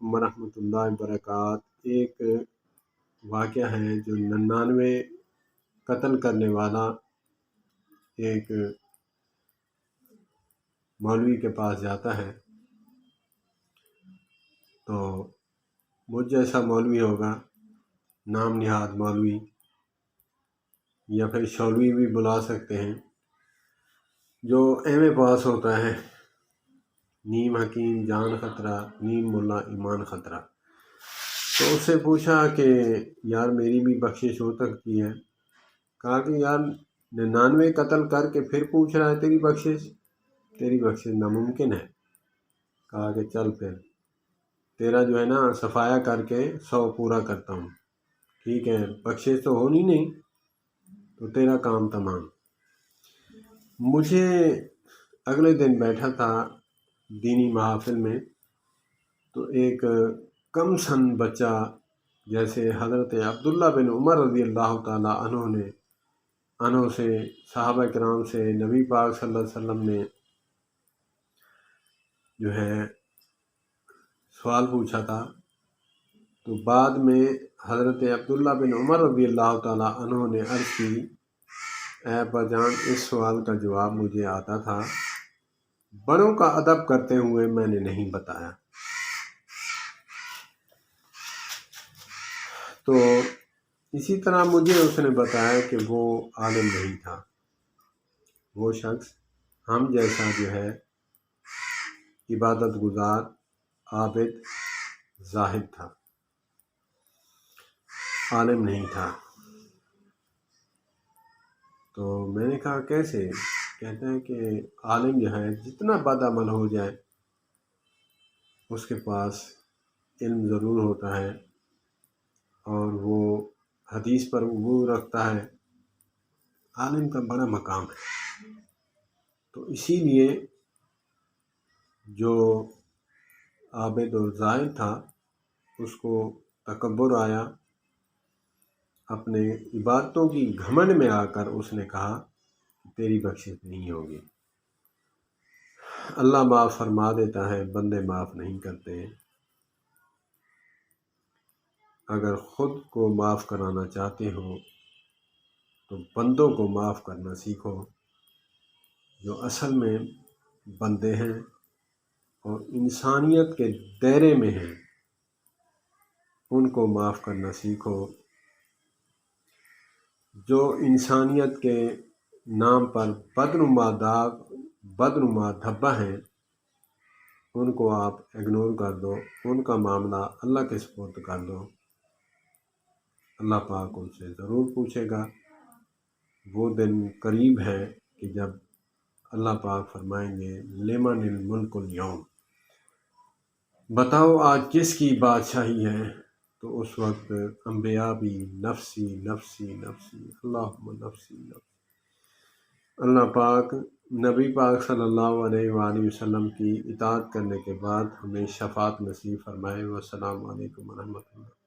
علیکم ورحمۃ اللہ وبرکاتہ۔ ایک واقعہ ہے جو 99 قتل کرنے والا ایک مولوی کے پاس جاتا ہے، تو مجھ جیسا مولوی ہوگا، نام نہاد مولوی یا پھر شولوی بھی بلا سکتے ہیں، جو ایم اے پاس ہوتا ہے، نیم حکیم جان خطرہ، نیم ملا ایمان خطرہ۔ تو اس سے پوچھا کہ یار میری بھی بخشش ہو سکتی ہے؟ کہا کہ یار 99 قتل کر کے پھر پوچھ رہا ہے تیری بخشش ناممکن ہے۔ کہا کہ چل پھر تیرا جو ہے نا صفایا کر کے 100 پورا کرتا ہوں، ٹھیک ہے، بخشش تو ہونی نہیں تو تیرا کام تمام۔ مجھے اگلے دن بیٹھا تھا دینی محافل میں، تو ایک کم سن بچہ جیسے حضرت عبداللہ بن عمر رضی اللہ تعالیٰ عنہ سے، صحابہ کرام سے نبی پاک صلی اللہ علیہ وسلم نے جو ہے سوال پوچھا تھا، تو بعد میں حضرت عبداللہ بن عمر رضی اللہ تعالیٰ عنہ نے عرض کی، اے ابا جان اس سوال کا جواب مجھے آتا تھا، بڑوں کا ادب کرتے ہوئے میں نے نہیں بتایا۔ تو اسی طرح مجھے اس نے بتایا کہ وہ عالم نہیں تھا، وہ شخص ہم جیسا جو ہے عبادت گزار، عابد، زاہد تھا، عالم نہیں تھا۔ تو میں نے کہا کیسے؟ کہتے ہیں کہ عالم جو ہے جتنا بد عمل ہو جائے اس کے پاس علم ضرور ہوتا ہے اور وہ حدیث پر عبور رکھتا ہے، عالم کا بڑا مقام ہے۔ تو اسی لیے جو عابد اور زاہد تھا اس کو تکبر آیا، اپنے عبادتوں کی گھمنڈ میں آ کر اس نے کہا تیری بخشش نہیں ہوگی۔ اللہ معاف فرما دیتا ہے، بندے معاف نہیں کرتے۔ اگر خود کو معاف کرانا چاہتے ہو تو بندوں کو معاف کرنا سیکھو، جو اصل میں بندے ہیں اور انسانیت کے دائرے میں ہیں، ان کو معاف کرنا سیکھو۔ جو انسانیت کے نام پر بدنما داغ، بدنما دھبہ ہیں، ان کو آپ اگنور کر دو، ان کا معاملہ اللہ کے سپرد کر دو۔ اللہ پاک ان سے ضرور پوچھے گا۔ وہ دن قریب ہے کہ جب اللہ پاک فرمائیں گے لمن الملک اليوم، بتاؤ آج کس کی بادشاہی ہے؟ تو اس وقت انبیاء بھی نفسی نفسی نفسی، اللہم نفسی نفسی۔ اللہ پاک نبی پاک صلی اللہ علیہ وآلہ وسلم کی اطاعت کرنے کے بعد ہمیں شفاعت نصیب فرمائے۔ والسلام علیکم ورحمۃ اللہ۔